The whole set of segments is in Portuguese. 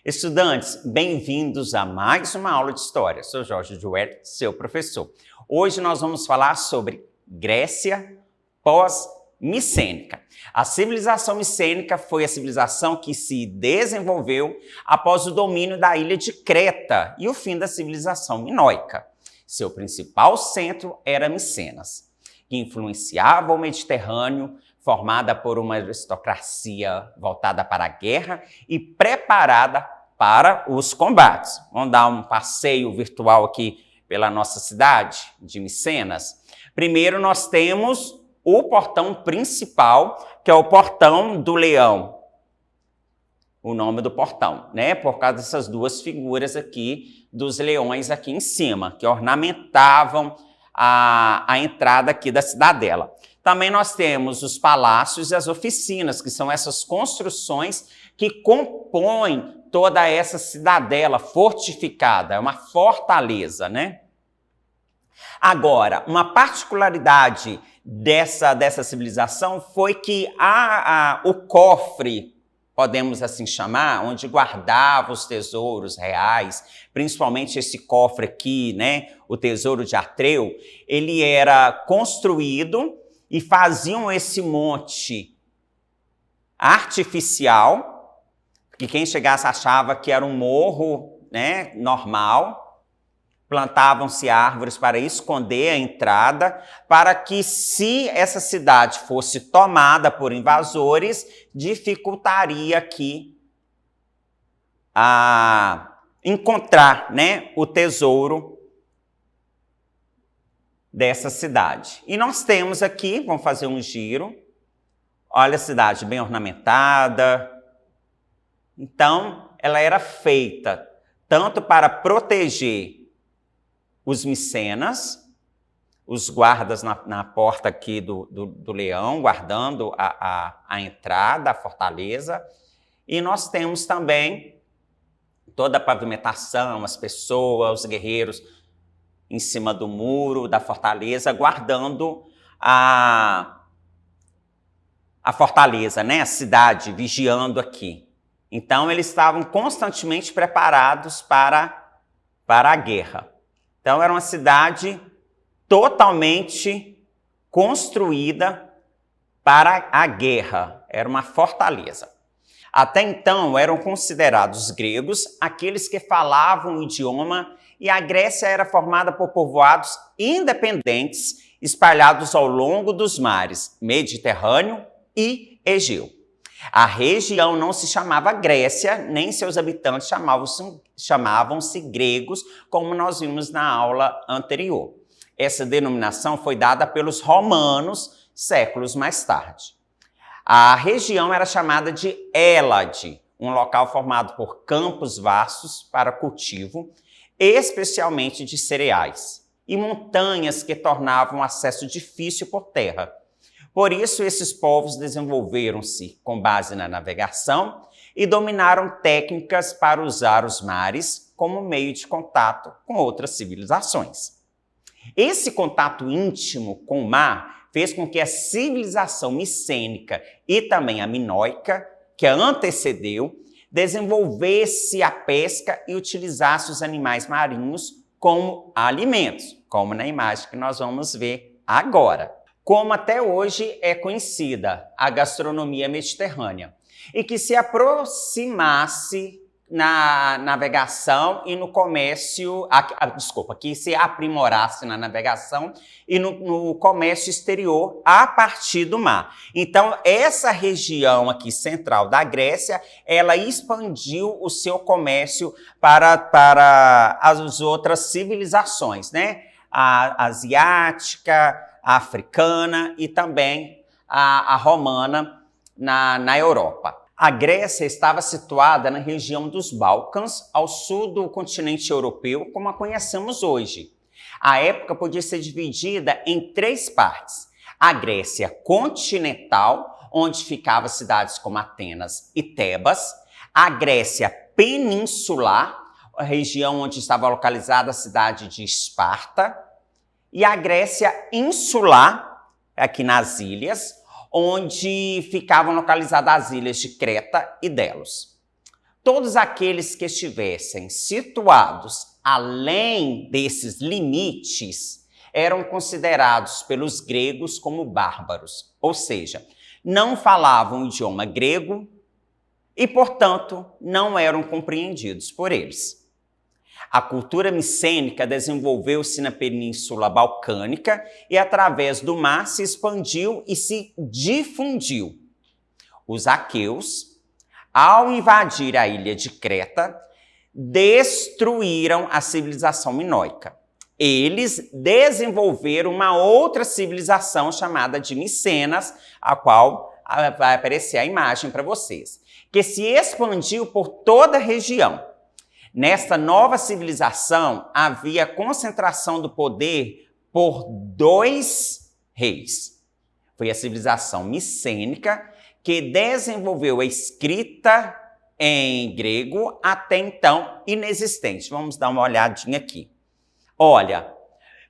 Estudantes, bem-vindos a mais uma aula de História. Sou Jorge Joel, seu professor. Hoje nós vamos falar sobre Grécia pós-micênica. A civilização micênica foi a civilização que se desenvolveu após o domínio da ilha de Creta e o fim da civilização minoica. Seu principal centro era Micenas, que influenciava o Mediterrâneo, formada por uma aristocracia voltada para a guerra e preparada para os combates. Vamos dar um passeio virtual aqui pela nossa cidade de Micenas. Primeiro nós temos o portão principal, que é o Portão do Leão. O nome do portão, né? Por causa dessas duas figuras aqui, dos leões aqui em cima, que ornamentavam a entrada aqui da cidadela. Também nós temos os palácios e as oficinas, que são essas construções que compõem toda essa cidadela fortificada, é uma fortaleza, né? Agora, uma particularidade dessa civilização foi que o cofre, podemos assim chamar, onde guardava os tesouros reais, principalmente esse cofre aqui, né, o tesouro de Atreu, ele era construído e faziam esse monte artificial, que quem chegasse achava que era um morro, né, normal. Plantavam-se árvores para esconder a entrada, para que, se essa cidade fosse tomada por invasores, dificultaria aqui a encontrar, né, o tesouro dessa cidade. E nós temos aqui, vamos fazer um giro, olha a cidade bem ornamentada. Então, ela era feita tanto para proteger os micenas, os guardas na porta aqui do leão, guardando a entrada, a fortaleza. E nós temos também toda a pavimentação, as pessoas, os guerreiros em cima do muro da fortaleza, guardando a fortaleza, né? A cidade, vigiando aqui. Então, eles estavam constantemente preparados para a guerra. Então, era uma cidade totalmente construída para a guerra. Era uma fortaleza. Até então, eram considerados gregos aqueles que falavam o idioma, e a Grécia era formada por povoados independentes espalhados ao longo dos mares Mediterrâneo e Egeu. A região não se chamava Grécia, nem seus habitantes chamavam-se gregos, como nós vimos na aula anterior. Essa denominação foi dada pelos romanos séculos mais tarde. A região era chamada de Hélade, um local formado por campos vastos para cultivo, especialmente de cereais, e montanhas que tornavam o acesso difícil por terra. Por isso, esses povos desenvolveram-se com base na navegação e dominaram técnicas para usar os mares como meio de contato com outras civilizações. Esse contato íntimo com o mar fez com que a civilização micênica e também a minoica, que a antecedeu, desenvolvesse a pesca e utilizasse os animais marinhos como alimentos, como na imagem que nós vamos ver agora. Como até hoje é conhecida a gastronomia mediterrânea, e que se aproximasse na navegação e no comércio, que se aprimorasse na navegação e no comércio exterior a partir do mar. Então, essa região aqui central da Grécia, ela expandiu o seu comércio para as outras civilizações, né? A asiática, a africana e também a romana na Europa. A Grécia estava situada na região dos Balcãs, ao sul do continente europeu, como a conhecemos hoje. A época podia ser dividida em três partes. A Grécia continental, onde ficavam cidades como Atenas e Tebas. A Grécia peninsular, a região onde estava localizada a cidade de Esparta. E a Grécia insular, aqui nas ilhas, onde ficavam localizadas as ilhas de Creta e Delos. todos aqueles que estivessem situados além desses limites eram considerados pelos gregos como bárbaros, ou seja, não falavam o idioma grego e, portanto, não eram compreendidos por eles. A cultura micênica desenvolveu-se na Península Balcânica e, através do mar, se expandiu e se difundiu. Os aqueus, ao invadir a ilha de Creta, destruíram a civilização minoica. Eles desenvolveram uma outra civilização chamada de Micenas, a qual vai aparecer a imagem para vocês, que se expandiu por toda a região. Nesta nova civilização, havia concentração do poder por 2 reis. Foi a civilização micênica que desenvolveu a escrita em grego, até então inexistente. Vamos dar uma olhadinha aqui. Olha,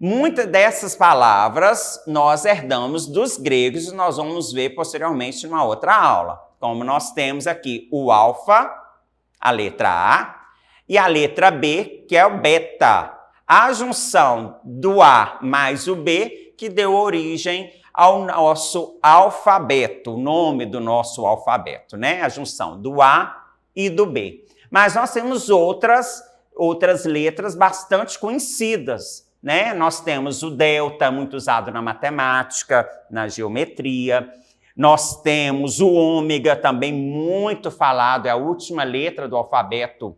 muitas dessas palavras nós herdamos dos gregos e nós vamos ver posteriormente numa outra aula. Como nós temos aqui o alfa, a letra A, e a letra B, que é o beta. A junção do A mais o B que deu origem ao nosso alfabeto, o nome do nosso alfabeto, né? A junção do A e do B. Mas nós temos outras letras bastante conhecidas, né? Nós temos o delta, muito usado na matemática, na geometria. Nós temos o ômega, também muito falado, é a última letra do alfabeto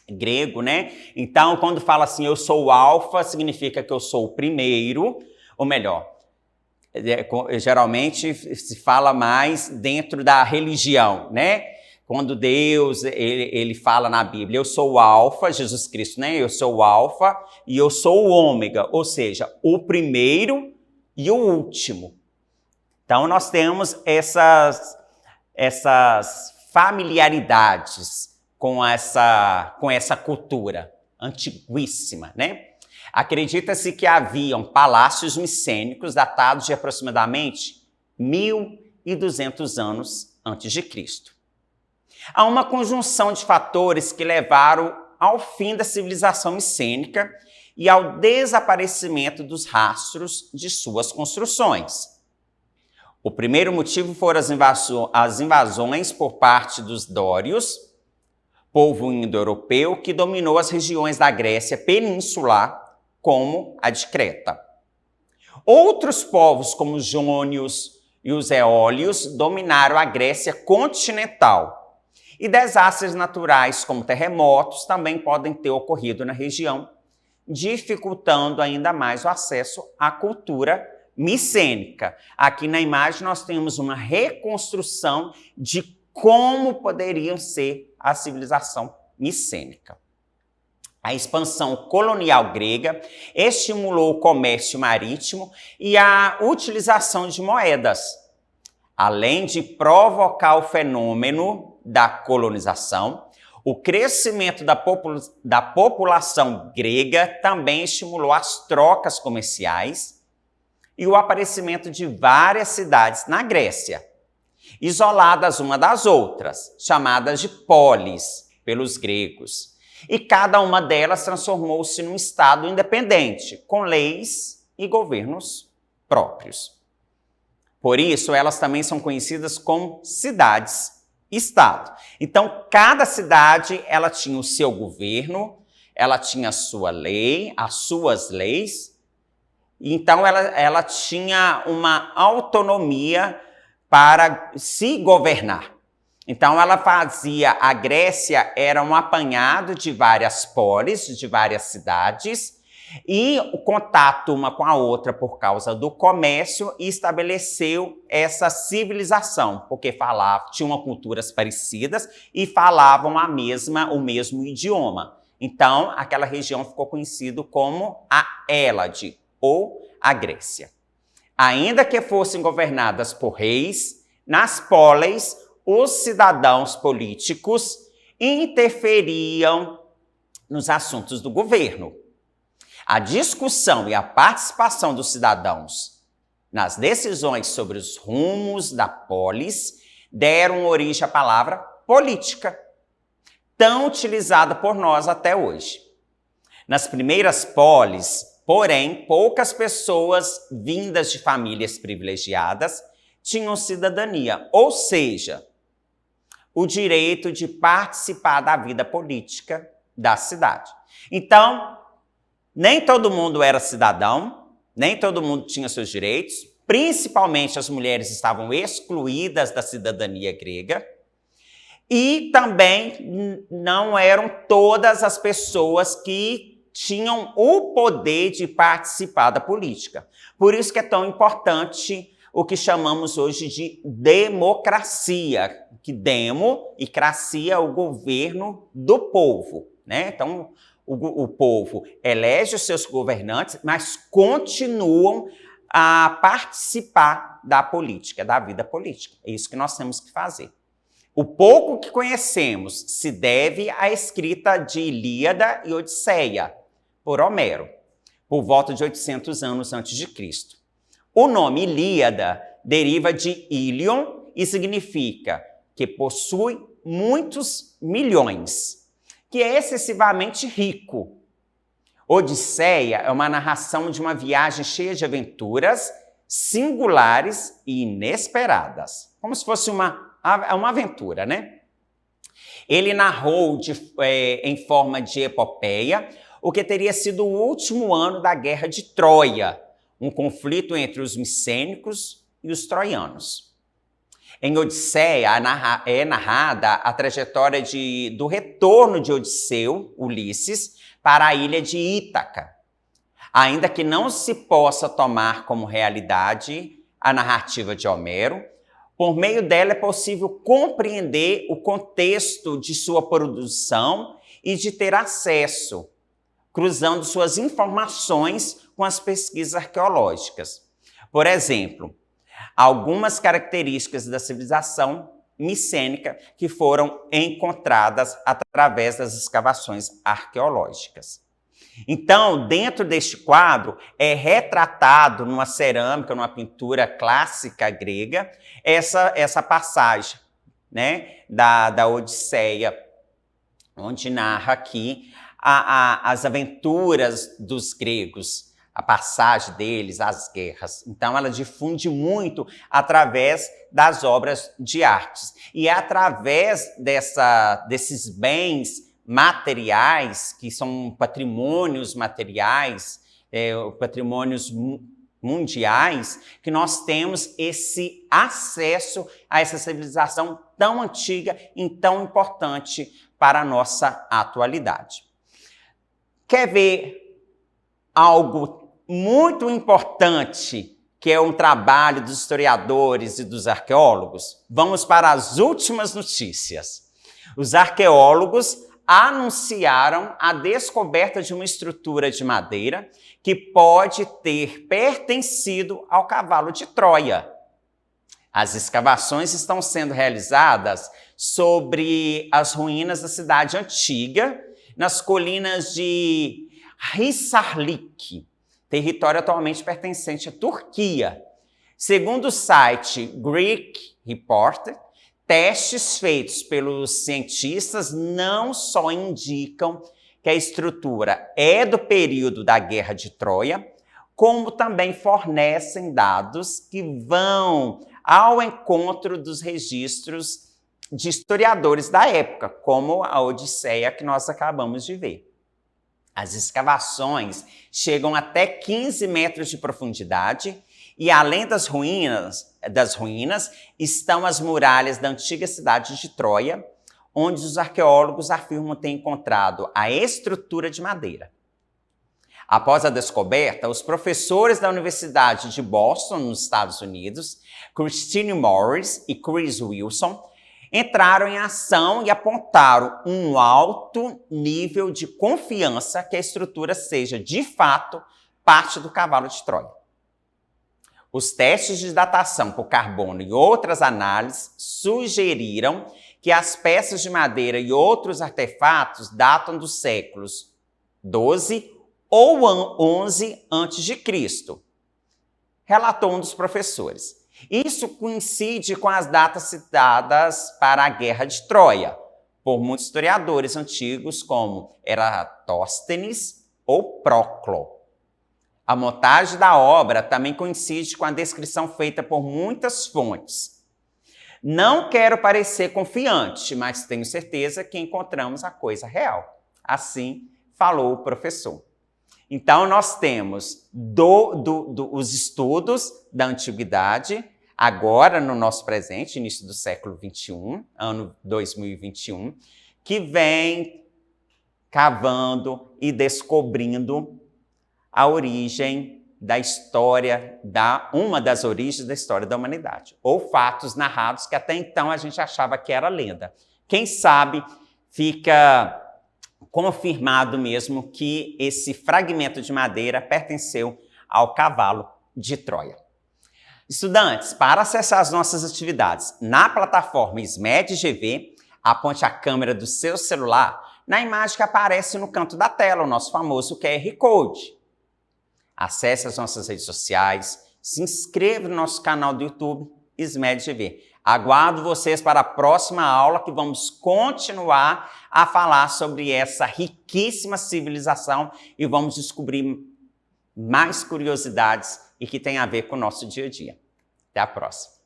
grego, né? Então, quando fala assim, eu sou o alfa, significa que eu sou o primeiro, ou melhor, geralmente se fala mais dentro da religião, né? Quando Deus, ele fala na Bíblia, eu sou o alfa, Jesus Cristo, né? Eu sou o alfa e eu sou o ômega, ou seja, o primeiro e o último. Então, nós temos essas familiaridades com essa cultura antiguíssima, né? Acredita-se que haviam palácios micênicos datados de aproximadamente 1.200 anos antes de Cristo. Há uma conjunção de fatores que levaram ao fim da civilização micênica e ao desaparecimento dos rastros de suas construções. O primeiro motivo foram as invasões por parte dos dórios, povo indo-europeu que dominou as regiões da Grécia peninsular, como a de Creta. Outros povos, como os jônios e os eólios, dominaram a Grécia continental. E desastres naturais, como terremotos, também podem ter ocorrido na região, dificultando ainda mais o acesso à cultura micênica. Aqui na imagem nós temos uma reconstrução de como poderia ser a civilização micênica. A expansão colonial grega estimulou o comércio marítimo e a utilização de moedas, além de provocar o fenômeno da colonização. O crescimento da população grega também estimulou as trocas comerciais e o aparecimento de várias cidades na Grécia, isoladas uma das outras, chamadas de polis pelos gregos. E cada uma delas transformou-se num estado independente, com leis e governos próprios. Por isso, elas também são conhecidas como cidades-estado. Então, cada cidade ela tinha o seu governo, ela tinha a sua lei, as suas leis. Então, ela tinha uma autonomia para se governar. Então, a Grécia era um apanhado de várias polis, de várias cidades, e o contato uma com a outra por causa do comércio estabeleceu essa civilização, porque tinham culturas parecidas e falavam o mesmo idioma. Então, aquela região ficou conhecida como a Hélade, ou a Grécia. Ainda que fossem governadas por reis, nas polis, os cidadãos políticos interferiam nos assuntos do governo. A discussão e a participação dos cidadãos nas decisões sobre os rumos da polis deram origem à palavra política. tão utilizada por nós até hoje. Nas primeiras polis, porém, poucas pessoas vindas de famílias privilegiadas tinham cidadania, ou seja, o direito de participar da vida política da cidade. Então, nem todo mundo era cidadão, nem todo mundo tinha seus direitos, principalmente as mulheres estavam excluídas da cidadania grega, e também não eram todas as pessoas que tinham o poder de participar da política. Por isso que é tão importante o que chamamos hoje de democracia, que demo e cracia é o governo do povo, né? Então, o povo elege os seus governantes, mas continuam a participar da política, da vida política. É isso que nós temos que fazer. O pouco que conhecemos se deve à escrita de Ilíada e Odisseia, por Homero, por volta de 800 anos antes de Cristo. O nome Ilíada deriva de Ilion e significa que possui muitos milhões, que é excessivamente rico. Odisseia é uma narração de uma viagem cheia de aventuras singulares e inesperadas, como se fosse uma aventura, né? Ele narrou em forma de epopeia o que teria sido o último ano da Guerra de Troia, um conflito entre os micênicos e os troianos. Em Odisseia é narrada a trajetória do retorno de Odisseu, Ulisses, para a ilha de Ítaca. Ainda que não se possa tomar como realidade a narrativa de Homero, por meio dela é possível compreender o contexto de sua produção e de ter acesso, cruzando suas informações com as pesquisas arqueológicas. Por exemplo, algumas características da civilização micênica que foram encontradas através das escavações arqueológicas. Então, dentro deste quadro, é retratado numa cerâmica, numa pintura clássica grega, essa passagem, né, da Odisseia, onde narra aqui as aventuras dos gregos, a passagem deles, as guerras. Então, ela difunde muito através das obras de artes. E é através desses bens materiais, que são patrimônios materiais, patrimônios mundiais, que nós temos esse acesso a essa civilização tão antiga e tão importante para a nossa atualidade. Quer ver algo muito importante, que é um trabalho dos historiadores e dos arqueólogos? Vamos para as últimas notícias. Os arqueólogos anunciaram a descoberta de uma estrutura de madeira que pode ter pertencido ao cavalo de Troia. As escavações estão sendo realizadas sobre as ruínas da cidade antiga, nas colinas de Hisarlik, território atualmente pertencente à Turquia. Segundo o site Greek Reporter, testes feitos pelos cientistas não só indicam que a estrutura é do período da Guerra de Troia, como também fornecem dados que vão ao encontro dos registros de historiadores da época, como a Odisseia que nós acabamos de ver. As escavações chegam até 15 metros de profundidade e, além das ruínas, estão as muralhas da antiga cidade de Troia, onde os arqueólogos afirmam ter encontrado a estrutura de madeira. Após a descoberta, os professores da Universidade de Boston, nos Estados Unidos, Christine Morris e Chris Wilson, entraram em ação e apontaram um alto nível de confiança que a estrutura seja, de fato, parte do cavalo de Troia. Os testes de datação por carbono e outras análises sugeriram que as peças de madeira e outros artefatos datam dos séculos 12 ou 11 a.C., relatou um dos professores. Isso coincide com as datas citadas para a Guerra de Troia. por muitos historiadores antigos, como Eratóstenes ou Proclo. A montagem da obra também coincide com a descrição feita por muitas fontes. Não quero parecer confiante, mas tenho certeza que encontramos a coisa real. Assim falou o professor. Então, nós temos os estudos da antiguidade, agora no nosso presente, início do século XXI, ano 2021, que vem cavando e descobrindo a origem da história, uma das origens da história da humanidade, ou fatos narrados que até então a gente achava que era lenda. Quem sabe fica confirmado mesmo que esse fragmento de madeira pertenceu ao cavalo de Troia. Estudantes, para acessar as nossas atividades na plataforma SMED-GV, aponte a câmera do seu celular na imagem que aparece no canto da tela, o nosso famoso QR Code. Acesse as nossas redes sociais, se inscreva no nosso canal do YouTube SMED-GV. Aguardo vocês para a próxima aula que vamos continuar a falar sobre essa riquíssima civilização e vamos descobrir mais curiosidades e que tem a ver com o nosso dia a dia. Até a próxima.